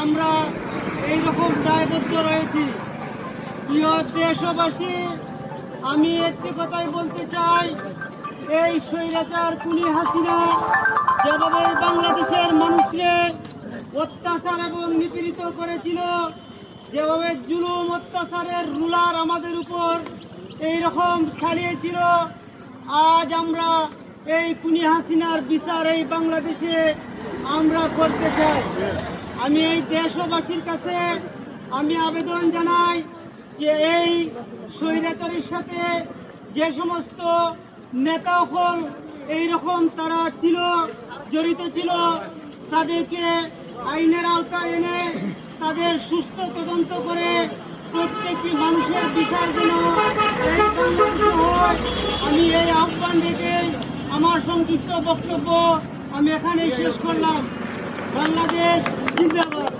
আমরা এইরকম দায়বদ্ধ রয়েছি। প্রিয় দেশবাসী, আমি একটি কথাই বলতে চাই, এই স্বৈরাচার খুনি হাসিনা যেভাবে বাংলাদেশের মানুষকে অত্যাচার এবং নিপীড়িত করেছিল, যেভাবে জুলুম অত্যাচারের রুলার আমাদের উপর এইরকম চালিয়েছিল, আজ আমরা এই খুনি হাসিনার বিচার এই বাংলাদেশে আমরা করতে চাই। আমি এই দেশবাসীর কাছে আমি আবেদন জানাই যে এই স্বৈরাচারের সাথে যে সমস্ত নেতা হল এইরকম তারা ছিল, জড়িত ছিল, তাদেরকে আইনের আওতায় এনে তাদের সুস্থ তদন্ত করে প্রত্যেকটি মানুষের বিচার যেন এই বাংলাদেশে হয়, আমি এই আহ্বান রেখে আমার সংক্ষিপ্ত বক্তব্য আমি এখানেই শেষ করলাম। বাংলাদেশ জিন্দাবাদ।